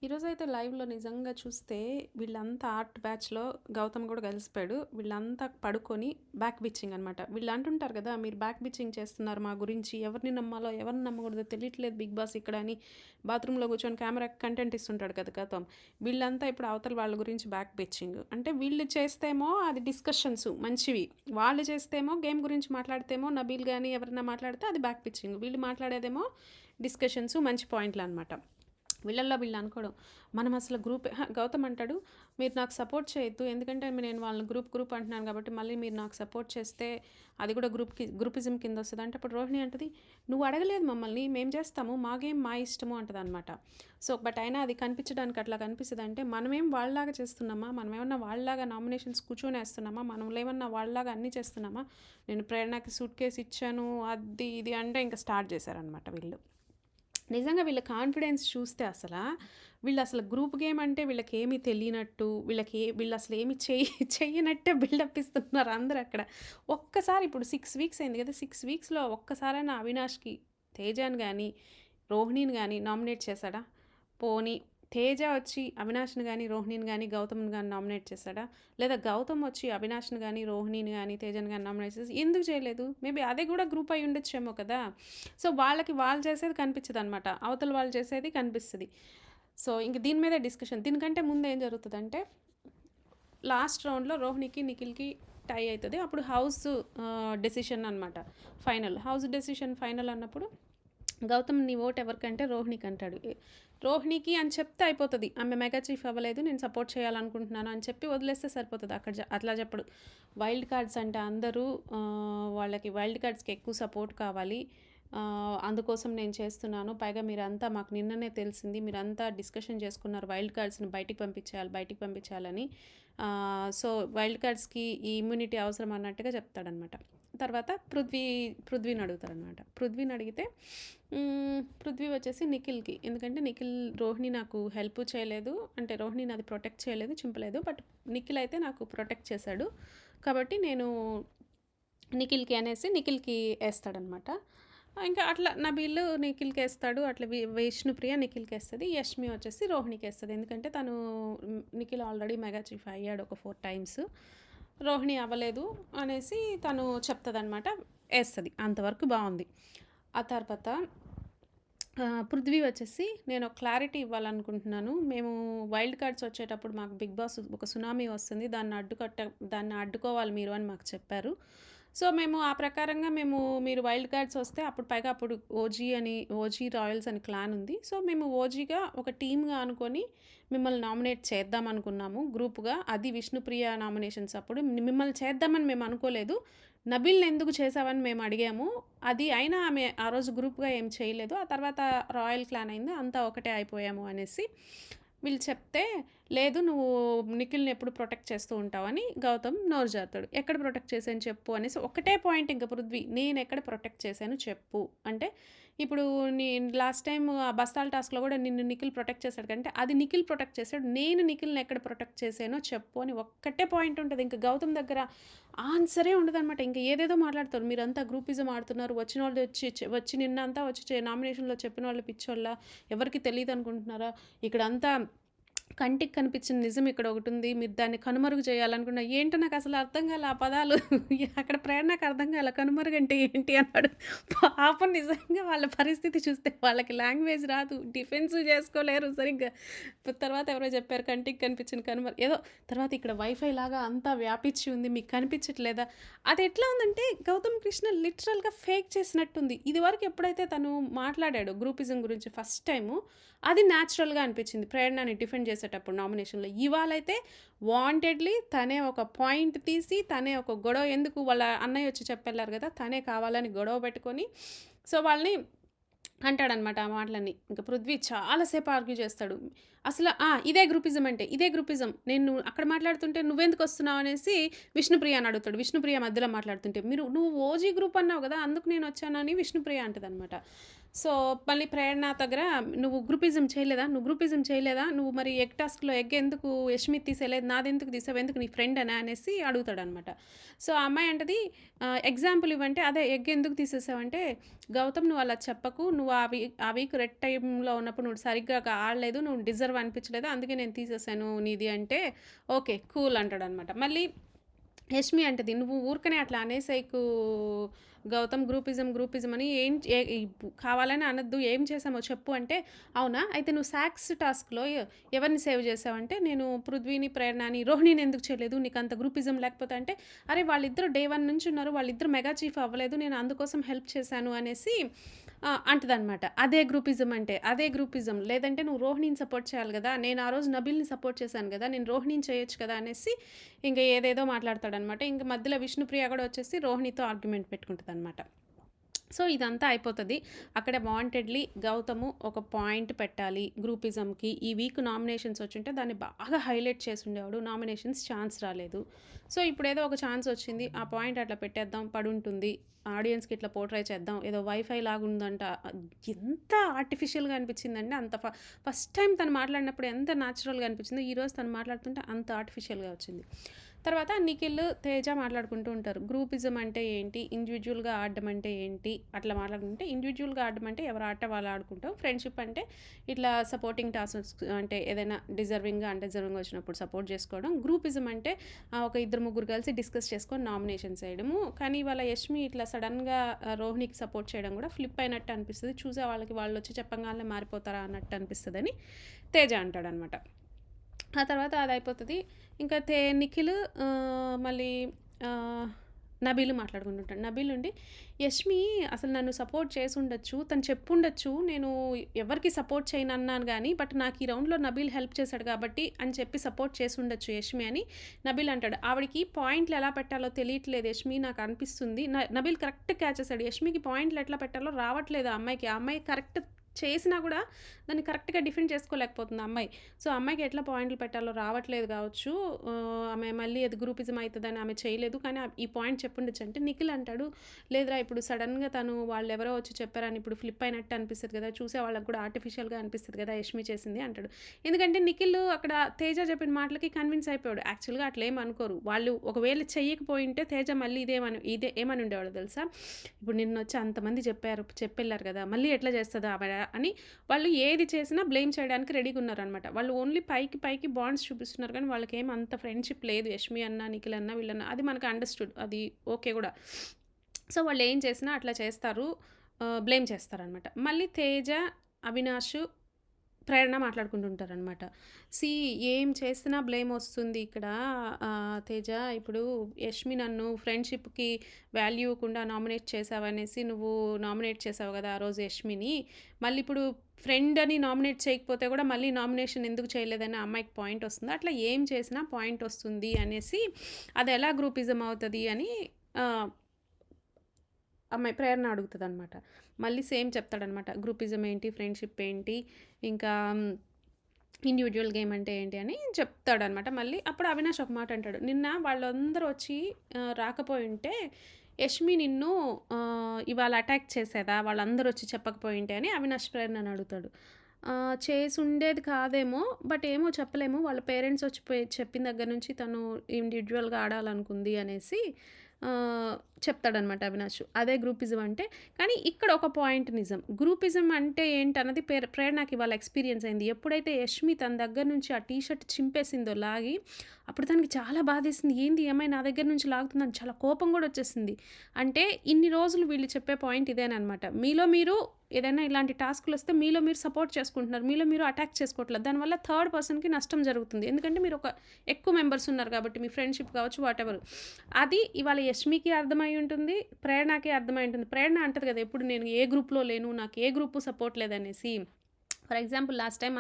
ఈరోజైతే లైవ్‌లో నిజంగా చూస్తే వీళ్ళంతా ఆర్ట్ బ్యాచ్‌లో గౌతమ్ గూడా కలిసిపోయాడు. వీళ్ళంతా పడుకొని బ్యాక్ బిచ్చింగ్ అనమాట. వీళ్ళు అంటుంటారు గదా! మీరు బ్యాక్ బిచ్చింగ్ చేస్తున్నారు మా గురించి. ఎవరిని నమ్మాలో, ఎవరిని నమ్మకూడదో తెలియట్లేదు బిగ్ బాస్ ఇక్కడ అని బాత్రూమ్‌లో కూర్చొని కెమెరాకి కంటెంట్ ఇస్తుంటాడు కదా! గౌతమ్. వీళ్ళంతా ఇప్పుడు అవతల వాళ్ళ గురించి బ్యాక్ బిచ్చింగ్. అంటే వీళ్ళు చేస్తేమో అది డిస్కషన్స్ మంచివి. వాళ్ళు చేస్తేమో గేమ్ గురించి మాట్లాడితేమో నబీల్ గాని ఎవరైనా మాట్లాడితే అది బ్యాక్ బిచ్చింగ్. వీళ్ళు మాట్లాడేదేమో డిస్కషన్స్ మంచి పాయింట్లనమాట. వీళ్ళల్లో వీళ్ళు అనుకోవడం. మనం అసలు గ్రూప్ గౌతమ్ అంటాడు, "మీరు నాకు సపోర్ట్ చేయొద్దు. ఎందుకంటే నేను వాళ్ళని గ్రూప్ అంటున్నాను కాబట్టి మళ్ళీ మీరు నాకు సపోర్ట్ చేస్తే అది కూడా గ్రూపిజం కింద వస్తది." అంటే అప్పుడు రోహిణి అంటది, "నువ్వు అడగలేదు మమ్మల్ని. మేము చేస్తాము. మా గేమ్ మా ఇష్టము" అంటదనమాట. సో, బట్ అయినా అది కనిపించడానికి అట్లా కనిపిస్తదంటే మనమేం వాళ్ళలాగా చేస్తున్నామా? మనమేమన్నా వాళ్ళలాగా నామినేషన్స్ కూర్చొనేస్తున్నామా? మనమేమన్నా వాళ్ళలాగా అన్నీ చేస్తున్నామా? నేను ప్రేరణకి సూట్ కేస్ ఇచ్చాను. అది ఇది అంటే ఇంక స్టార్ట్ చేశారనమాట వీళ్ళు. నిజంగా వీళ్ళ కాన్ఫిడెన్స్ చూస్తే వీళ్ళసలు గ్రూప్ గేమ్ అంటే వీళ్ళకేమీ తెలియనట్టు, వీళ్ళసలు ఏమి చెయ్యనట్టే బిల్డప్ ఇస్తున్నారు అందరక్కడ. ఒక్కసారి ఇప్పుడు 6 వీక్స్ అయింది కదా! 6 వీక్స్‌లో ఒక్కసారైనా అవినాష్‌కి, తేజాని గాని, రోహిణిని గాని నామినేట్ చేశాడా? పోనీ తేజ వచ్చి అవినాష్‌ని గాని, రోహిణిని గాని, గౌతమ్‌ని గాని నామినేట్ చేశాడా? లేదా గౌతమ్ వచ్చి అవినాష్‌ని గాని, రోహిణిని గాని, తేజని గాని నామినేట్ చేసి ఎందుకు చేయలేదు? మేబీ అది కూడా గ్రూప్ అయ్యి ఉండొచ్చేమో కదా! సో, వాళ్ళకి వాళ్ళు చేసేది కనిపించదనమాట. అవతల వాళ్ళు చేసేది కనిపిస్తది. సో, ఇంక దీని మీదే డిస్కషన్. దీనికంటే ముందు ఏం జరుగుతదంటే, లాస్ట్ రౌండ్‌లో రోహిణికి, నిఖిల్‌కి టై అయితది. అప్పుడు హౌస్ డెసిషన్ అనమాట. ఫైనల్. హౌస్ డెసిషన్ ఫైనల్ అన్నప్పుడు గౌతమ్ నీ ఓట్ ఎవరికంటే రోహిణికి అంటాడు. రోహిణికి అని చెప్తే అయిపోతది. ఆమె మెగా చీఫ్ అవ్వలేదు. నేను సపోర్ట్ చేయాలనుకుంటున్నాను అని చెప్పి వదిలేస్తే సరిపోతది. అక్కడ అట్లా చెప్పడు. వైల్డ్ కార్డ్స్ అంటే అందరూ వాళ్ళకి వైల్డ్ కార్డ్స్‌కి ఎక్కువ సపోర్ట్ కావాలి. అందుకోసం నేను చేస్తున్నాను. పైగా మీరంతా మాకు నిన్ననే తెలిసింది. మీరంతా డిస్కషన్ చేసుకున్నారు. వైల్డ్ కార్డ్స్‌ని బయటికి పంపించాలని. సో, వైల్డ్ కార్డ్స్‌కి ఈ ఇమ్యూనిటీ అవసరం అన్నట్టుగా చెప్తాడనమాట. తర్వాత పృథ్వీని అడుగుతారనమాట. పృథ్వీని అడిగితే పృథ్వీ వచ్చేసి నిఖిల్‌కి. ఎందుకంటే రోహిణి నాకు హెల్ప్ చేయలేదు. అంటే రోహిణి నాది ప్రొటెక్ట్ చేయలేదు, చింపలేదు. బట్ నిఖిల్ అయితే నాకు ప్రొటెక్ట్ చేశాడు. కాబట్టి నేను నిఖిల్‌కి అనేసి నిఖిల్‌కి ఏస్తాడనమాట. ఇంకా అట్లా నబీల్ నిఖిల్‌కేస్తాడు. అట్లా విష్ణుప్రియ నిఖిల్‌కేస్తది. యష్మి వచ్చేసి రోహిణికేస్తది. ఎందుకంటే తను నిఖిల్ ఆల్రెడీ మెగా చీఫ్ అయ్యాడు ఒక 4 టైమ్స్. రోహిణి అవ్వలేదు అనేసి తను చెప్తదనమాట. ఏస్తది. అంతవరకు బావుంది. ఆ తర్వాత పృథ్వీ వచ్చేసి నేను క్లారిటీ ఇవ్వాలనుకుంటున్నాను. మేము వైల్డ్ కార్డ్స్ వచ్చేటప్పుడు మాకు బిగ్ బాస్ ఒక సునామీ వస్తుంది. దాన్ని అడ్డుకోవాలి మీరు అని మాకు చెప్పారు. సో, మేము ఆ ప్రకారంగా మీరు వైల్డ్ కార్డ్స్ వస్తే అప్పుడు ఓజీ రాయల్స్ అని క్లాన్ ఉంది. సో, మేము ఓజీగా ఒక టీమ్‌గా అనుకోని మిమ్మల్ని నామినేట్ చేద్దాం అనుకున్నాము గ్రూప్‌గా. అది విష్ణుప్రియ నామినేషన్స్ అప్పుడు. మిమ్మల్ని చేద్దామని మేము అనుకోలేదు. నబీల్‌ని ఎందుకు చేశావని మేము అడిగాము. అది అయినా ఆమె ఆ రోజు గ్రూప్‌గా ఏం చేయలేదు. ఆ తర్వాత రాయల్ క్లాన్ అయింది. అంతా ఒకటే అయిపోయాము అనేసి వీళ్ళు చెప్తే, లేదు నువ్వు నిఖిల్‌ని ఎప్పుడు ప్రొటెక్ట్ చేస్తూ ఉంటావని గౌతమ్ నోరు జారుతాడు. ఎక్కడ ప్రొటెక్ట్ చేశాను చెప్పు అనేసి ఒకటే పాయింట్ ఇంక పృథ్వీ. నేనెక్కడ ప్రొటెక్ట్ చేశాను చెప్పు. అంటే ఇప్పుడు లాస్ట్ టైమ్ ఆ బస్తాల టాస్క్‌లో కూడా నిన్ను నిఖిల్ ప్రొటెక్ట్ చేశాడు కంటే అది నిఖిల్ ప్రొటెక్ట్ చేశాడు. నేను నిఖిల్‌ని ఎక్కడ ప్రొటెక్ట్ చేశానో చెప్పు అని ఒక్కటే పాయింట్ ఉంటది. ఇంక గౌతమ్ దగ్గర ఆన్సరే ఉండదనమాట. ఇంక ఏదేదో మాట్లాడతారు. మీరంతా గ్రూపిజం ఆడుతున్నారు. వచ్చినోళ్ళు వచ్చి నిన్నంతా వచ్చి నామినేషన్‌లో చెప్పినోళ్ళు పిచ్చోళ్ళా? ఎవరికీ తెలీదనుకుంటున్నారా? ఇక్కడంతా కంటికి కనిపించిన నిజం ఇక్కడ ఒకటుంది. మీరు దాన్ని కనుమరుగు చేయాలనుకున్న ఏంటో నాకసలు అర్థం కాలే ఆ పదాలు. అక్కడ ప్రేరణకు అర్థం కాలే. కనుమరుగంటే ఏంటి అన్నాడు. పాపం నిజంగా వాళ్ళ పరిస్థితి చూస్తే వాళ్ళకి లాంగ్వేజ్ రాదు. డిఫెన్స్ చేసుకోలేరు సరిగ్గా. తర్వాత ఎవరో చెప్పారు కంటికి కనిపించిన ఏదో తర్వాత ఇక్కడ వైఫై లాగా అంతా వ్యాపించి ఉంది. మీకు కనిపించట్లేదా? అది ఎట్లా ఉందంటే గౌతమ్ కృష్ణ లిటరల్‌గా ఫేక్ చేసినట్టుంది. ఇదివరకు ఎప్పుడైతే తను మాట్లాడాడో గ్రూపిజం గురించి ఫస్ట్ టైము అది న్యాచురల్‌గా అనిపించింది. ప్రేరణని డిఫెండ్ చేసేటప్పుడు నామినేషన్‌లో. ఇవాళైతే వాంటెడ్‌లీ తనే ఒక పాయింట్ తీసి, తనే ఒక గొడవ ఎందుకు వాళ్ళ అన్నయ్య వచ్చి చెప్పెళ్లారు గదా! తనే కావాలని గొడవ పెట్టుకొని సో, వాళ్ళని అంటాడనమాట ఆ మాటలన్నీ. ఇంక పృథ్వీ చాలా సేపు ఆర్గ్యూ చేస్తాడు. ఇదే గ్రూపిజం అంటే, ఇదే గ్రూపిజం. నేను అక్కడ మాట్లాడుతుంటే నువ్వెందుకొస్తున్నావు అనేసి విష్ణుప్రియని అడుగుతాడు. విష్ణుప్రియ మధ్యలో మాట్లాడుతుంటే, నువ్వు ఓజీ గ్రూప్ అన్నావు గదా! అందుకు నేనొచ్చానని విష్ణుప్రియ అంటదనమాట. సో, మళ్ళీ ప్రేరణ దగ్గర "నువ్వు గ్రూపిజం చేయలేదా? నువ్వు గ్రూపిజం చేయలేదా? నువ్వు మరి ఎగ్ టాస్క్‌లో ఎగ్ ఎందుకు యష్మిది తీసేయలేదు? నాదెందుకు తీసావు? ఎందుకు నీ ఫ్రెండనా?" అనేసి అడుగుతాడనమాట. సో, ఆ అమ్మాయి అంటది ఎగ్జాంపుల్ ఇవ్వంటే, "అదే ఎగ్ ఎందుకు తీసేసావంటే, గౌతమ్ నువ్వు అలా చెప్పకు. నువ్వు ఆ వీక్ రెడ్ టైమ్‌లో ఉన్నప్పుడు నువ్వు సరిగ్గా ఆడలేదు. నువ్వు డిజర్వ్ అనిపించలేదు. అందుకే నేను తీసేసాను నీది" అంటే, "ఓకే. కూల్" అంటాడనమాట. మళ్ళీ యష్మి అంటది, "నువ్వు ఊరికనే అట్లా అనేసేయకు గౌతమ్ గ్రూపిజం, గ్రూపిజం అని ఏం కావాలని అనొద్దు. ఏం చేశామో చెప్పు" అంటే, "అవునా? అయితే నువ్వు సాక్స్ టాస్క్‌లో ఎవరిని సేవ్ చేశావంటే, నేను పృథ్వీని, ప్రేరణని, రోహిణిని ఎందుకు చేయలేదు? నీకంత గ్రూపిజం లేకపోతే" అంటే, "అరే వాళ్ళిద్దరూ డే 1 నుంచి ఉన్నారు. వాళ్ళిద్దరూ మెగా చీఫ్ అవ్వలేదు. నేను అందుకోసం హెల్ప్ చేశాను" అనేసి అంటదనమాట. అదే గ్రూపిజం అంటే. అదే గ్రూపిజం. లేదంటే నువ్వు రోహిణిని సపోర్ట్ చేయాలి గదా! నేను ఆ రోజు నబీల్‌ని సపోర్ట్ చేశాను గదా! నేను రోహిణిని చేయొచ్చు కదా! అనేసి ఇంక ఏదేదో మాట్లాడతాడనమాట. ఇంక మధ్యలో విష్ణుప్రియ గూడా వచ్చేసి రోహిణితో ఆర్గ్యుమెంట్ పెట్టుకుంటదనమాట. సో, ఇదంతా అయిపోతది. అక్కడ వాంటెడ్‌లీ గౌతము ఒక పాయింట్ పెట్టాలి గ్రూపిజంకి. ఈ వీక్ నామినేషన్స్ వచ్చుంటే దాన్ని బాగా హైలైట్ చేసుండేవాడు. నామినేషన్స్ ఛాన్స్ రాలేదు. సో, ఇప్పుడేదో ఒక ఛాన్స్ వచ్చింది. ఆ పాయింట్ అట్లా పెట్టేద్దాం పడుంటుంది. ఆడియన్స్‌కి ఇట్లా పోర్ట్రే చేద్దాం. ఏదో వైఫై లాగుందంట. ఎంత ఆర్టిఫిషియల్‌గా అనిపించిందంటే అంత ఫస్ట్ టైమ్ తను మాట్లాడినప్పుడు ఎంత న్యాచురల్‌గా అనిపించిందో, ఈరోజు తను మాట్లాడుతుంటే అంత ఆర్టిఫిషియల్‌గా వచ్చింది. తర్వాత నిఖిల్, తేజ మాట్లాడుకుంటూ ఉంటారు. గ్రూపిజం అంటే ఏంటి? ఇండివిడ్యువల్‌గా ఆడడం అంటే ఏంటి? అట్లా మాట్లాడుకుంటే ఇండివిడ్యువల్‌గా ఆడడం అంటే ఎవరి ఆట వాళ్ళు ఆడుకుంటాం. ఫ్రెండ్‌షిప్ అంటే ఇట్లా సపోర్టింగ్ టాస్క్స్ అంటే ఏదైనా డిజర్వింగ్‌గా, అన్‌డిజర్వింగ్‌గా వచ్చినప్పుడు సపోర్ట్ చేసుకోవడం. గ్రూపిజం అంటే ఒక ఇద్దరు ముగ్గురు కలిసి డిస్కస్ చేసుకొని నామినేషన్స్ చేయడము. కానీ ఇవాళ యష్మి ఇట్లా సడెన్‌గా రోహిణికి సపోర్ట్ చేయడం కూడా ఫ్లిప్ అయినట్టు అనిపిస్తది. చూసే వాళ్ళకి వాళ్ళొచ్చి చెప్పంగానే మారిపోతారా అన్నట్టు అనిపిస్తదని తేజ అంటాడనమాట. ఆ తర్వాత అదయిపోతది. ఇంకా నిఖిల్ మళ్ళీ ఆహ్, నబీల్ మాట్లాడుకుంటుంటాడు. నబీల్ ఉండి, "యష్మి అసలు నన్ను సపోర్ట్ చేసుండొచ్చు. తను చెప్పుండొచ్చు. నేను ఎవరికీ సపోర్ట్ చేయనన్నాను గానీ, బట్ నాకు ఈ రౌండ్‌లో నబీల్ హెల్ప్ చేశాడు కాబట్టి" అని చెప్పి సపోర్ట్ చేసుండొచ్చు యష్మి అని నబీల్ అంటాడు. ఆవిడకి పాయింట్లు ఎలా పెట్టాలో తెలియట్లేదు యష్మి నాకనిపిస్తుంది. నబీల్ కరెక్ట్ క్యాచ్ చేసాడు. యష్మికి పాయింట్లు ఎట్లా పెట్టాలో రావట్లేదు ఆ అమ్మాయికి. ఆ అమ్మాయి కరెక్ట్ చేసినా గూడా దాన్ని కరెక్ట్‌గా డిఫెండ్ చేసుకోలేకపోతుంది ఆ అమ్మాయి. సో, ఆ అమ్మాయికి ఎట్లా పాయింట్లు పెట్టాలో రావట్లేదు గావచ్చు. ఆమె మళ్ళీ అది గ్రూపిజం అయితదని ఆమె చేయలేదు. కానీ ఈ పాయింట్ చెప్పుండొచ్చు అంటే నిఖిల్ అంటాడు, "లేదురా ఇప్పుడు సడెన్‌గా తను వాళ్ళెవరో వచ్చి చెప్పారని ఇప్పుడు ఫ్లిప్ అయినట్టు అనిపిస్తది కదా! చూసే వాళ్ళకి కూడా ఆర్టిఫిషియల్‌గా అనిపిస్తది కదా! యష్మి చేసింది" అంటాడు. ఎందుకంటే నిఖిల్ అక్కడ తేజ చెప్పిన మాటలకి కన్విన్స్ అయిపోయాడు. యాక్చువల్‌గా అట్లేం అనుకోరు. వాళ్ళు ఒకవేళ చెయ్యకపోయుంటే తేజ మళ్ళీ ఇదే ఏమని ఉండేవాడో తెలుసా? ఇప్పుడు నిన్నొచ్చి అంతమంది చెప్పెళ్లారు కదా! మళ్ళీ ఎట్లా చేస్తది ఆవిడ అని వాళ్ళు ఏది చేసినా బ్లేమ్ చేయడానికి రెడీగున్నారనమాట. వాళ్ళు ఓన్లీ పైకి పైకి బాండ్స్ చూపిస్తున్నారు కానీ వాళ్ళకేం అంత ఫ్రెండ్‌షిప్ లేదు. యష్మి అన్న, నిఖిల్ అన్న వీళ్ళన్న అది మనకు అండర్‌స్టూడ్. అది ఓకే గూడా. సో, వాళ్ళేం చేసినా అట్లా చేస్తారు. బ్లేమ్ చేస్తారనమాట. మళ్ళీ తేజ, అవినాష్, ప్రేరణ మాట్లాడుకుంటుంటారనమాట. ఏం చేసినా బ్లేమొస్తుంది ఇక్కడ తేజ ఇప్పుడు యష్మి నన్ను ఫ్రెండ్‌షిప్‌కి వాల్యూ ఇవ్వకుండా నామినేట్ చేశావనేసి నువ్వు నామినేట్ చేశావు గదా! ఆ రోజు యష్మిని. మళ్ళీ ఇప్పుడు ఫ్రెండ్ అని నామినేట్ చేయకపోతే గూడా మళ్ళీ నామినేషన్ ఎందుకు చేయలేదని ఆ అమ్మాయికి పాయింటొస్తుంది. అట్లా ఏం చేసినా పాయింటొస్తుంది అనేసి అదెలా గ్రూపిజం అవుతది అని ఆహ్, అమ్మాయి ప్రేరణ అడుగుతదనమాట. మళ్ళీ సేమ్ చెప్తాడనమాట. గ్రూపిజం ఏంటి? ఫ్రెండ్‌షిప్ ఏంటి? ఇంకా ఇండివిడ్యువల్ గేమ్ అంటే ఏంటి అని చెప్తాడనమాట. మళ్ళీ అప్పుడు అవినాష్ ఒక మాట అంటాడు. "నిన్న వాళ్ళందరూ వచ్చి రాకపోయుంటే యష్మి నిన్ను ఇవాళ అటాక్ చేసేదా? వాళ్ళందరూ వచ్చి చెప్పకపోయుంటే" అని అవినాష్ ప్రేరణని అడుగుతాడు. చేసుండేది కాదేమో! బట్ ఏమో చెప్పలేము. వాళ్ళ పేరెంట్స్ చెప్పిన దగ్గర నుంచి తను ఇండివిడ్యువల్‌గా ఆడాలనుకుంది అనేసి ఆహ్, చెప్తాడనమాట అవినాష్. అదే గ్రూపిజం అంటే కానీ ఇక్కడ ఒక పాయింట్ నిజం. గ్రూపిజం అంటే ఏంటన్నది ప్రేరణకి ఇవాళ ఎక్స్‌పీరియన్స్ అయింది. ఎప్పుడైతే యష్మి తన దగ్గర నుంచి ఆ టీ షర్ట్ చింపేసిందో లాగి, అప్పుడు తనకి చాలా బాధేసింది. ఏంది ఈ అమ్మాయి నా దగ్గర నుంచి లాగుతుందని చాలా కోపం గూడా వచ్చేసింది. అంటే ఇన్ని రోజులు వీళ్ళు చెప్పే పాయింట్ ఇదేననమాట. మీలో మీరు ఏదైనా ఇలాంటి టాస్క్‌లొస్తే మీలో మీరు సపోర్ట్ చేసుకుంటున్నారు. మీలో మీరు అటాక్ చేసుకోవట్లేదు. దానివల్ల థర్డ్ పర్సన్‌కి నష్టం జరుగుతుంది. ఎందుకంటే మీరు ఎక్కువ మెంబర్స్ ఉన్నారు కాబట్టి మీ ఫ్రెండ్‌షిప్ కావచ్చు వాటెవర్. అది ఇవాళ యష్మికి అర్థమై ఉంటుంది. ప్రేరణకి అర్థమై ఉంటుంది. ప్రేరణ అంటది కదా! ఎప్పుడు నేను ఏ గ్రూప్‌లో లేను. నాకు ఏ గ్రూపు సపోర్ట్ లేదనేసి. ఫర్ ఎగ్జాంపుల్ లాస్ట్ టైమ్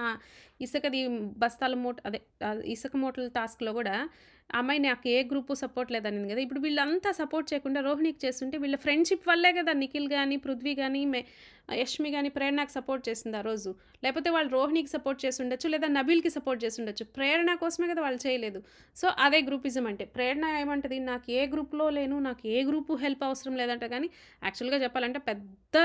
ఇసుకది బస్తాల మూట అదే ఇసుక మూటల టాస్క్‌లో గూడా ఆ అమ్మాయి నాకు ఏ గ్రూపు సపోర్ట్ లేదనింది గదా! ఇప్పుడు వీళ్ళంతా సపోర్ట్ చేయకుండా రోహిణికి చేస్తుంటే వీళ్ళ ఫ్రెండ్‌షిప్ వల్లే గదా! నిఖిల్ గాని, పృథ్వీ గాని, యష్మి గాని ప్రేరణకి సపోర్ట్ చేసింది ఆ రోజు. లేపోతే వాళ్ళు రోహిణికి సపోర్ట్ చేసుండొచ్చు. లేదా నబీల్‌కి సపోర్ట్ చేసుండొచ్చు. ప్రేరణ కోసమే గదా! వాళ్ళు చేయలేదు. సో, అదే గ్రూపిజం అంటే. ప్రేరణ ఏమంటది నాకు ఏ గ్రూప్‌లో లేను. నాకు ఏ గ్రూపు హెల్ప్ అవసరం లేదంట గానీ యాక్చువల్‌గా చెప్పాలంటే పెద్ద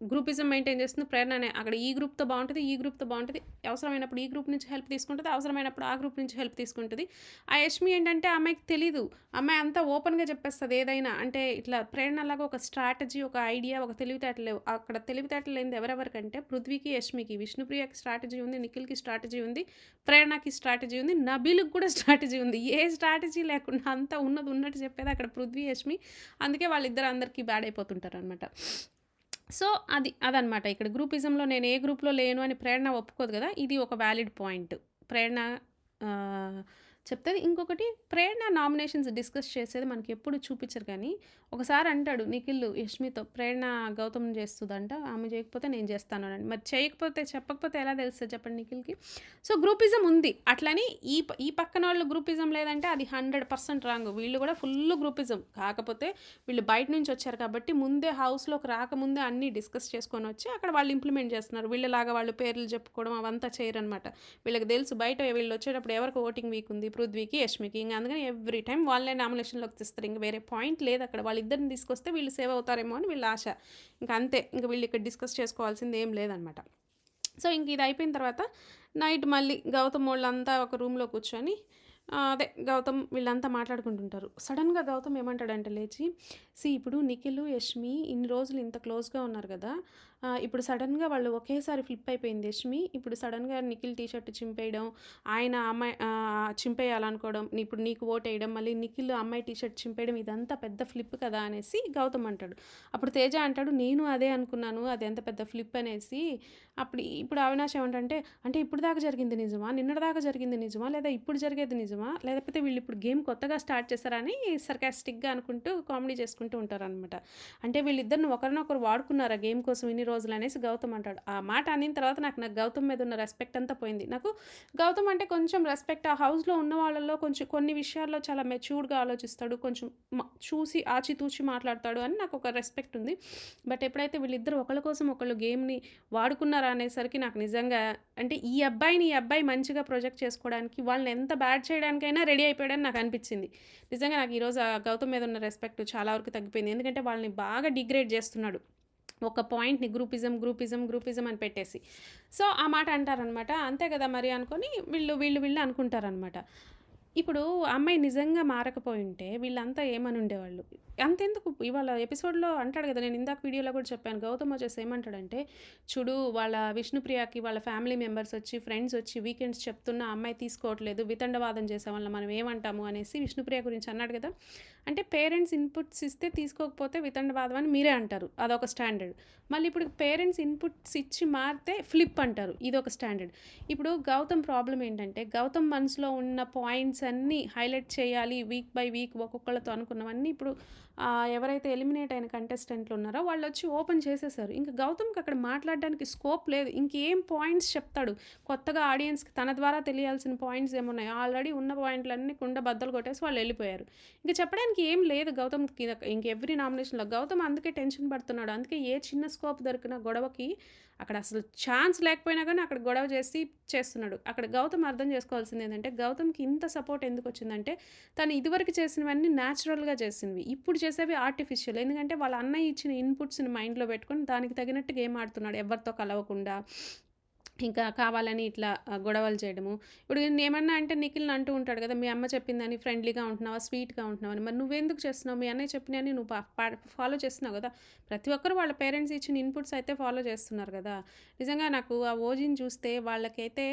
గ్రూపిజం మెయింటైన్ చేస్తుంది ప్రేరణనే. అక్కడ ఈ గ్రూప్‌తో బావుంటది, ఈ గ్రూప్‌తో బావుంటది. అవసరమైనప్పుడు ఈ గ్రూప్ నుంచి హెల్ప్ తీసుకుంటది. అవసరమైనప్పుడు ఆ గ్రూప్ నుంచి హెల్ప్ తీసుకుంటది. ఆ యష్మి ఏంటంటే ఆ అమ్మాయికి తెలీదు. అమ్మాయి అంతా ఓపెన్‌గా చెప్పేస్తది ఏదైనా. అంటే ఇట్లా ప్రేరణలాగా ఒక స్ట్రాటజీ, ఒక ఐడియా, ఒక తెలివితేటలు లేవు. అక్కడ తెలివితేటలు లేనిది ఎవరెవరికంటే పృథ్వీకి, యష్మికి. విష్ణుప్రియకి స్ట్రాటజీ ఉంది, నిఖిల్‌కి స్ట్రాటజీ ఉంది, ప్రేరణకి స్ట్రాటజీ ఉంది, నబీల్‌కి కూడా స్ట్రాటజీ ఉంది. ఏ స్ట్రాటజీ లేకుండా అంతా ఉన్నది ఉన్నట్టు చెప్పేది అక్కడ పృథ్వీ, యష్మి. అందుకే వాళ్ళిద్దరు అందరికీ బ్యాడ్ అయిపోతుంటారనమాట. సో, అదనమాట. ఇక్కడ గ్రూపిజంలో నేను ఏ గ్రూప్‌లో లేను అని ప్రేరణ ఒప్పుకోదు గదా! ఇది ఒక వాలిడ్ పాయింట్. ప్రేరణ ఆహ్, చెప్తది. ఇంకొకటి ప్రేరణ నామినేషన్స్ డిస్కస్ చేసేది మనకెప్పుడు చూపిచ్చరు కానీ, ఒకసారి అంటాడు నిఖిల్ యష్మితో, "ప్రేరణ గౌతమ్‌ని చేస్తదంట. ఆమె చేయకపోతే నేను చేస్తాను" అని. మరి చేయకపోతే చెప్పకపోతే ఎలా తెలుస్తది చెప్పండి నిఖిల్‌కి? సో, గ్రూపిజం ఉంది. అట్లని ఈ పక్కనోళ్ళు గ్రూపిజం లేదంటే అది 100% రాంగ్. వీళ్ళు కూడా ఫుల్లు గ్రూపిజం. కాకపోతే వీళ్ళు బయట నుంచి వచ్చారు కాబట్టి ముందే హౌస్‌లోకి రాకముందే అన్నీ డిస్కస్ చేసుకొనొచ్చి అక్కడ వాళ్ళు ఇంప్లిమెంట్ చేస్తున్నారు. వీళ్ళలాగా వాళ్ళు పేర్లు చెప్పుకోవడం అవంతా చేయరనమాట. వీళ్ళకి తెలుసు బయట వీళ్ళొచ్చేటప్పుడు ఎవరికి ఓటింగ్ వీక్ ఉంది, పృథ్వీకి, యష్మికి. ఇంక అందుకని ఎవ్రీ టైమ్ వాళ్ళనే నామినేషన్‌లోకి తీస్తారు. ఇంక వేరే పాయింట్ లేదక్కడ. వాళ్ళిద్దరిని తీసుకొస్తే వీళ్ళు సేవ్ అవుతారేమో అని వీళ్ళ ఆశ. ఇంక అంతే. ఇంక వీళ్ళు ఇక్కడ డిస్కస్ చేసుకోవాల్సింది ఏం లేదనమాట. సో, ఇంక ఇది అయిపోయిన తర్వాత నైట్ మళ్ళీ గౌతమ్ వోళ్ళంతా ఒక రూమ్‌లో కూర్చొని అదే గౌతమ్ వీళ్ళంతా మాట్లాడుకుంటుంటారు. సడెన్‌గా గౌతమ్ ఏమంటాడంటే లేచి, ఇప్పుడు నిఖిల్, యష్మి ఇన్ని రోజులు ఇంత క్లోజ్‌గా ఉన్నారు గదా! ఇప్పుడు సడెన్‌గా వాళ్ళు ఒకేసారి ఫ్లిప్ అయిపోయింది యష్మి. ఇప్పుడు సడెన్‌గా నిఖిల్ టీ షర్ట్ చింపేయడం, ఆయన అమ్మాయి చింపేయాలనుకోవడం, ఇప్పుడు నీకు ఓటేయడం, మళ్ళీ నిఖిల్ అమ్మాయి టీ షర్ట్ చింపేయడం ఇదంతా పెద్ద ఫ్లిప్ కదా! అనేసి గౌతమ్ అంటాడు. అప్పుడు తేజ అంటాడు, "నేను అదే అనుకున్నాను. అది ఎంత పెద్ద ఫ్లిప్ అనేసి." ఇప్పుడు అవినాష్ ఏమంటంటే, "అంటే ఇప్పుడు దాకా జరిగింది నిజమా? నిన్నటి దాకా జరిగింది నిజమా? లేదా ఇప్పుడు జరిగేది నిజమా? లేకపోతే వీళ్ళు ఇప్పుడు గేమ్ కొత్తగా స్టార్ట్ చేశారా?" అని సర్కాస్టిక్‌గా అనుకుంటూ కామెడీ చేసుకుంటూ ఉంటారనమాట. అంటే వీళ్ళిద్దరిని ఒకరినొకరు వాడుకున్నారా గేమ్ కోసం ఇన్ని రోజులు అనేసి గౌతమ్ అంటాడు. ఆ మాట అనిన తర్వాత నాకు గౌతమ్ మీద ఉన్న రెస్పెక్ట్ అంతా పోయింది. నాకు గౌతమ్ అంటే కొంచెం రెస్పెక్ట్. ఆ హౌస్‌లో ఉన్న వాళ్ళలో కొంచెం కొన్ని విషయాల్లో చాలా మెచ్యూర్డ్‌గా ఆలోచిస్తాడు. కొంచెం చూసి ఆచితూచి మాట్లాడతాడు అని నాకు ఒక రెస్పెక్ట్ ఉంది. బట్ ఎప్పుడైతే వీళ్ళిద్దరూ ఒకళ్ళ కోసం ఒకళ్ళు గేమ్‌ని వాడుకున్నారా అనేసరికి నాకు నిజంగా అంటే ఈ అబ్బాయి మంచిగా ప్రొజెక్ట్ చేసుకోవడానికి వాళ్ళని ఎంత బ్యాడ్ చేయడానికైనా రెడీ అయిపోయాడని నాకు అనిపించింది. నిజంగా నాకు ఈరోజు ఆ గౌతమ్ మీద ఉన్న రెస్పెక్ట్ చాలా వరకు తగ్గిపోయింది. ఎందుకంటే వాళ్ళని బాగా డిగ్రేడ్ చేస్తున్నాడు. ఒక పాయింట్‌ని గ్రూపిజం అని పెట్టేసి. సో, ఆ మాట అంటారనమాట. అంతే కదా మరి అనుకోని వీళ్ళు అనుకుంటారనమాట. ఇప్పుడు ఆ అమ్మాయి నిజంగా మారకపోయుంటే వీళ్ళంతా ఏమనుండేవాళ్ళు. అంతెందుకు ఇవాళ ఎపిసోడ్‌లో అంటాడు కదా! నేను ఇందాక వీడియోలో కూడా చెప్పాను. గౌతమ్ వచ్చేసి ఏమంటాడంటే, చూడు వాళ్ళ విష్ణుప్రియకి వాళ్ళ ఫ్యామిలీ మెంబర్స్ వచ్చి, ఫ్రెండ్స్ వచ్చి వీకెండ్స్ చెప్తున్నా ఆ అమ్మాయి తీసుకోవట్లేదు. వితండవాదం చేసే వాళ్ళని మనం ఏమంటాము అనేసి విష్ణుప్రియ గురించి అన్నాడు కదా! అంటే పేరెంట్స్ ఇన్‌పుట్స్ ఇస్తే తీసుకోకపోతే వితండవాదం అని మీరే అంటారు. అదొక స్టాండర్డ్. మళ్ళీ ఇప్పుడు పేరెంట్స్ ఇన్‌పుట్స్ ఇచ్చి మారితే ఫ్లిప్ అంటారు. ఇదొక స్టాండర్డ్. ఇప్పుడు గౌతమ్ ప్రాబ్లమ్ ఏంటంటే, గౌతమ్ మనసులో ఉన్న పాయింట్స్ అన్నీ హైలైట్ చేయాలి వీక్ బై వీక్ ఒక్కొక్కళ్ళతో అనుకున్నవన్నీ ఇప్పుడు ఎవరైతే ఎలిమినేట్ అయిన కంటెస్టెంట్లు ఉన్నారో వాళ్ళొచ్చి ఓపెన్ చేసేసారు. ఇంక గౌతమ్‌కి అక్కడ మాట్లాడడానికి స్కోప్ లేదు. ఇంకేం పాయింట్స్ చెప్తాడు? కొత్తగా ఆడియన్స్‌కి తన ద్వారా తెలియాల్సిన పాయింట్స్ ఏమున్నాయి? ఆల్రెడీ ఉన్న పాయింట్లన్నీ కుండ బద్దలు కొట్టేసి వాళ్ళెళ్ళిపోయారు. ఇంక చెప్పడానికి ఏం లేదు గౌతమ్‌కి ఇంక ఎవ్రి నామినేషన్‌లో. గౌతమ్ అందుకే టెన్షన్ పడుతున్నాడు. అందుకే ఏ చిన్న స్కోప్ దొరికిన గొడవకి అక్కడ అసలు ఛాన్స్ లేకపోయినా గానీ అక్కడ గొడవ చేసి చేస్తున్నాడు. అక్కడ గౌతమ్ అర్థం చేసుకోవాల్సింది ఏందంటే, గౌతమ్‌కి ఇంత సపోర్ట్ ఎందుకొచ్చిందంటే, తను ఇదివరకు చేసినవన్నీ న్యాచురల్‌గా చేసినవి. ఇప్పుడు చేసేవి ఆర్టిఫిషియల్. ఎందుకంటే వాళ్ళ అన్నయ్య ఇచ్చిన ఇన్‌పుట్స్‌ని మైండ్‌లో పెట్టుకొని దానికి తగినట్టు గేమ్ ఆడుతున్నాడు. ఎవరితో కలవకుండా. ఇంకా కావాలని ఇట్లా గొడవలు చేయడము. ఇప్పుడు నేనేమన్నా అంటే నిఖిల్‌ని అంటూ ఉంటాడు కదా! మీ అమ్మ చెప్పిందని ఫ్రెండ్లీగా ఉంటున్నావా? స్వీట్‌గా ఉంటున్నావా? అని. మరి నువ్వెందుకు చేస్తున్నావు? మీ అన్నయ్య చెప్పినయన్ని నువ్వు ఫాలో చేస్తున్నావు కదా! ప్రతి ఒక్కరు వాళ్ళ పేరెంట్స్ ఇచ్చిన ఇన్‌పుట్స్ అయితే ఫాలో చేస్తున్నారు కదా! నిజంగా నాకు ఆ ఓజీని చూస్తే వాళ్ళకైతే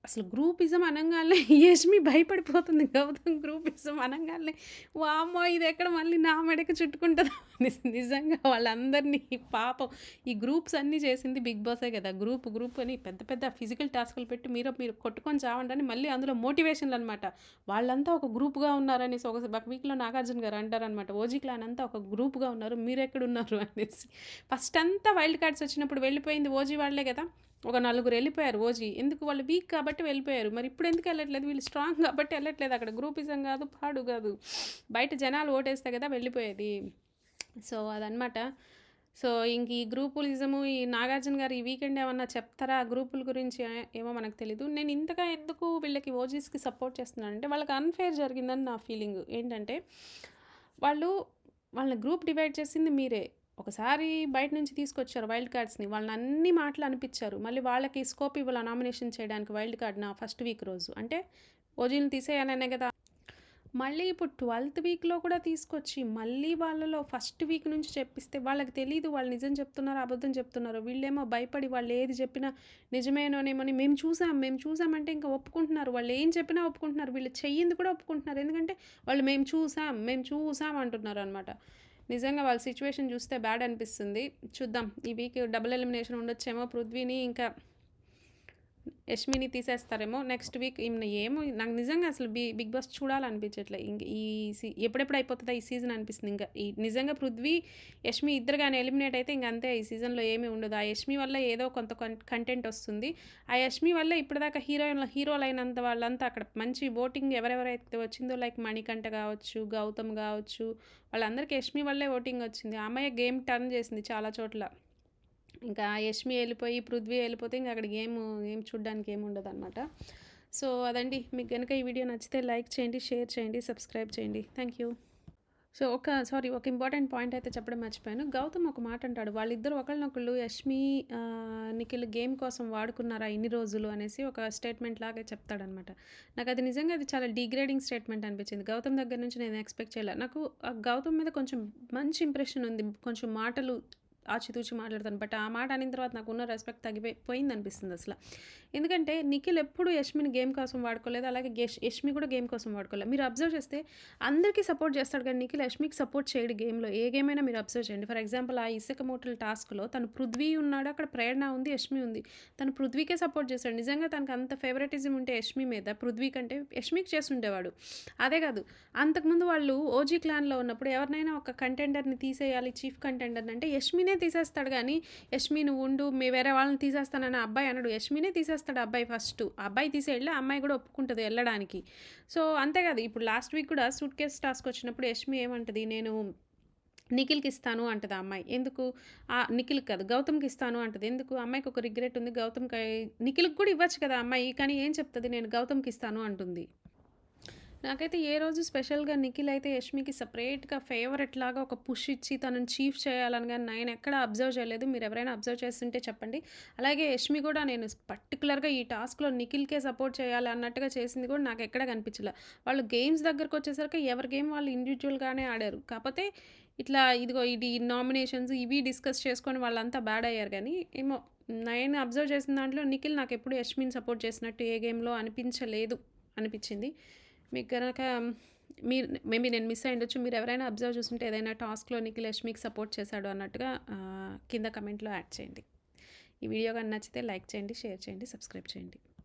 అసలు గ్రూపిజం అనంగాల్నే యష్మి భయపడిపోతుంది. గౌతమ్ గ్రూపిజం అనంగాల్నే వామ్మో! ఇదెక్కడ మళ్ళీ నా మెడకి చుట్టుకుంటదా అనేసి నిజంగా వాళ్ళందరినీ పాపం ఈ గ్రూప్స్ అన్నీ చేసింది బిగ్ బాసే కదా! గ్రూప్ అని పెద్ద పెద్ద ఫిజికల్ టాస్క్‌లు పెట్టి మీరు కొట్టుకొని చావండి అని మళ్ళీ అందులో మోటివేషన్‌లనమాట. వాళ్ళంతా ఒక గ్రూప్‌గా ఉన్నారనేసి ఒక వీక్‌లో నాగార్జున గారు అంటారనమాట. ఓజీ క్లాన్ అంతా ఒక గ్రూప్‌గా ఉన్నారు. మీరెక్కడున్నారు అనేసి. ఫస్ట్ అంతా వైల్డ్ కార్డ్స్ వచ్చినప్పుడు వెళ్ళిపోయింది ఓజీ వాళ్ళే కదా! ఒక నలుగురు ఎళ్ళిపోయారు ఓజీ. ఎందుకు వాళ్ళు వీక్ కాబట్టి వెళ్ళిపోయారు. మరి ఇప్పుడు ఎందుకు ఎళ్ళట్లేదు? వీళ్ళు స్ట్రాంగ్ కాబట్టి ఎళ్ళట్లేదు. అక్కడ గ్రూపిజం కాదు, పాడు కాదు. బయట జనాలు ఓటేస్తే కదా వెళ్ళిపోయేది. సో, అదనమాట. సో, ఇంక ఈ గ్రూపులిజము ఈ నాగార్జున గారు ఈ వీకెండ్ ఏమన్నా చెప్తారా గ్రూపుల గురించి ఏమో మనకు తెలీదు. నేను ఇంతగా ఎందుకు వీళ్ళకి ఓజీస్‌కి సపోర్ట్ చేస్తున్నానంటే వాళ్ళకి అన్‌ఫెయిర్ జరిగిందని నా ఫీలింగు. ఏంటంటే వాళ్ళు వాళ్ళని గ్రూప్ డివైడ్ చేసింది మీరే. ఒకసారి బయట నుంచి తీసుకొచ్చారు వైల్డ్ కార్డ్స్‌ని. వాళ్ళని అన్ని మాటలు అనిపిచ్చారు. మళ్ళీ వాళ్ళకి స్కోప్ ఇవ్వాల నామినేషన్ చేయడానికి వైల్డ్ కార్డ్ నా ఫస్ట్ వీక్ రోజు. అంటే ఓజీని తీసేయననే కదా! మళ్ళీ ఇప్పుడు 12థ్ వీక్‌లో కూడా తీసుకొచ్చి, మళ్ళీ వాళ్ళలో ఫస్ట్ వీక్ నుంచి చెప్పిస్తే వాళ్ళకి తెలీదు వాళ్ళు నిజం చెప్తున్నారో, అబద్ధం చెప్తున్నారో. వీళ్ళేమో భయపడి వాళ్ళు ఏది చెప్పినా నిజమేనోనేమోని మేము చూసాం అంటే ఇంక ఒప్పుకుంటున్నారు. వాళ్ళు ఏం చెప్పినా ఒప్పుకుంటున్నారు. వీళ్ళు చెయ్యింది కూడా ఒప్పుకుంటున్నారు. ఎందుకంటే వాళ్ళు మేము చూసాం అంటున్నారనమాట. నిజంగా వాళ్ళ సిట్యుయేషన్ చూస్తే బ్యాడ్ అనిపిస్తుంది. చూద్దాం ఈ వీక్ డబుల్ ఎలిమినేషన్ ఉండొచ్చేమో. పృథ్వీని ఇంకా యష్మిని తీసేస్తారేమో నెక్స్ట్ వీక్. ఏమో నాకు నిజంగా అసలు బిగ్ బాస్ చూడాలనిపించట్లే. ఇంక ఈ ఎప్పుడెప్పుడు అయిపోతుందా ఈ సీజన్ అనిపిస్తుంది. ఇంకా ఈ నిజంగా పృథ్వీ, యష్మి ఇద్దరు గాని ఎలిమినేట్ అయితే ఇంక అంతే. ఈ సీజన్‌లో ఏమీ ఉండదు. ఆ యష్మి వల్ల ఏదో కొంత కంటెంట్ వస్తుంది. ఆ యష్మి వల్ల ఇప్పటిదాకా హీరోలైనంత వాళ్ళంతా అక్కడ మంచి ఓటింగ్ ఎవరెవరైతే వచ్చిందో లైక్ మణికంఠ కావచ్చు, గౌతమ్ కావచ్చు, వాళ్ళందరికీ యష్మి వల్లే ఓటింగ్ వచ్చింది. ఆ అమ్మాయే గేమ్ టర్న్ చేసింది చాలా చోట్ల. ఇంకా యష్మి వెళ్ళిపోయి, పృథ్వీ వెళ్ళిపోతే ఇంక అక్కడ ఏం చూడ్డానికి ఏముండదనమాట. సో అదండి. మీకు గనుక ఈ వీడియో నచ్చితే లైక్ చేయండి, షేర్ చేయండి, సబ్స్క్రైబ్ చేయండి. Thank you. సో ఒక ఇంపార్టెంట్ పాయింట్ అయితే చెప్పడం మర్చిపోయాను. గౌతమ్ ఒక మాట అంటాడు. వాళ్ళిద్దరూ ఒకళ్ళనొకళ్ళు యష్మి, నిఖిల్ గేమ్ కోసం వాడుకున్నారా ఇన్ని రోజులు అనేసి ఒక స్టేట్మెంట్ లాగా చెప్తాడనమాట. నాకది నిజంగా అది చాలా డిగ్రేడింగ్ స్టేట్మెంట్ అనిపించింది. గౌతమ్ దగ్గర నుంచి నేను ఎక్స్‌పెక్ట్ చేయలే. నాకు గౌతమ్ మీద కొంచెం మంచి ఇంప్రెషన్ ఉంది. కొంచెం మాటలు ఆచితూచి మాట్లాడతాను. బట్ ఆ మాట అనిన తర్వాత నాకున్న రెస్పెక్ట్ పోయిందనిపిస్తుంది అసల. ఎందుకంటే నిఖిల్ ఎప్పుడు యష్మిని గేమ్ కోసం వాడుకోలేదు. అలాగే యష్మి కూడా గేమ్ కోసం వాడుకోలేదు. మీరు అబ్జర్వ్ చేస్తే అందరికీ సపోర్ట్ చేస్తాడు కానీ నిఖిల్ యష్మికి సపోర్ట్ చేయడు గేమ్‌లో. ఏ గేమ్ అయినా మీరు అబ్జర్వ్ చేయండి. ఫర్ ఎగ్జాంపుల్ ఆ ఇసుక మూటల టాస్క్‌లో తను పృథ్వీ ఉన్నాడు. అక్కడ ప్రేరణ ఉంది, యష్మి ఉంది. తను పృథ్వీకే సపోర్ట్ చేశాడు. నిజంగా తనకు అంత ఫేవరెటిజం ఉంటే యష్మి మీద, పృథ్వీ కంటే యష్మికి చేసుండేవాడు. అదే కాదు, అంతకుముందు వాళ్ళు ఓజీ క్లాన్‌లో ఉన్నప్పుడు ఎవరినైనా ఒక కంటెండర్‌ని తీసేయాలి, చీఫ్ కంటెండర్‌ని అంటే యష్మినే తీసేస్తాడు గానీ, యష్మి నువ్వు ఉండు వేరే వాళ్ళని తీసేస్తానని ఆ అబ్బాయి అనడు. యష్మినే తీసేస్తాడు ఆ అబ్బాయి ఫస్టు. ఆ అబ్బాయి తీసేయళ్ళి, ఆ అమ్మాయి కూడా ఒప్పుకుంటది ఎళ్ళడానికి. సో అంతే కాదు, ఇప్పుడు లాస్ట్ వీక్ కూడా సూట్ కేస్ టాస్క్ వచ్చినప్పుడు యష్మి ఏమంటది, నేను నిఖిల్‌కి ఇస్తాను అంటది ఆ అమ్మాయి. ఎందుకు? నిఖిల్‌కి కాదు, గౌతమ్‌కి ఇస్తాను అంటది. ఎందుకు? ఆ అమ్మాయికి ఒక రిగ్రెట్ ఉంది. నిఖిల్‌కి కూడా ఇవ్వచ్చు కదా ఆ అమ్మాయి. కానీ ఏం చెప్తది, నేను గౌతమ్‌కి ఇస్తాను అంటుంది. నాకైతే ఏ రోజు స్పెషల్‌గా నిఖిల్ అయితే యష్మికి సెపరేట్‌గా ఫేవరెట్ లాగా ఒక పుష్ ఇచ్చి తనని చీఫ్ చేయాలని గాని నేనెక్కడ అబ్జర్వ్ చేయలేదు. మీరెవరైనా అబ్జర్వ్ చేస్తుంటే చెప్పండి. అలాగే యష్మి కూడా నేను పర్టిక్యులర్‌గా ఈ టాస్క్‌లో నిఖిల్‌కే సపోర్ట్ చేయాలి అన్నట్టుగా చేసింది కూడా నాకెక్కడ కనిపించలా. వాళ్ళు గేమ్స్ దగ్గరకొచ్చేసరికి ఎవరి గేమ్ వాళ్ళు ఇండివిడ్యువల్‌గానే ఆడారు. కాపోతే ఇట్లా ఇది నామినేషన్స్ ఇవి డిస్కస్ చేసుకొని వాళ్ళంతా బ్యాడ్ అయ్యారు గానీ, ఏమో నేను అబ్జర్వ్ చేసిన దాంట్లో నిఖిల్ నాకెప్పుడు యష్మిని సపోర్ట్ చేసినట్టు ఏ గేమ్‌లో అనిపించింది. మీకు గనక మేబీ నేను మిస్ అయ్యుండొచ్చు. మీరెవరైనా అబ్జర్వ్ చేసుంటే ఏదైనా టాస్క్‌లో నిఖిల్ యష్మికి సపోర్ట్ చేశాడు అన్నట్టుగా కింద కమెంట్‌లో యాడ్ చేయండి. ఈ వీడియో గాని నచ్చితే లైక్ చేయండి, షేర్ చేయండి, సబ్స్క్రైబ్ చేయండి.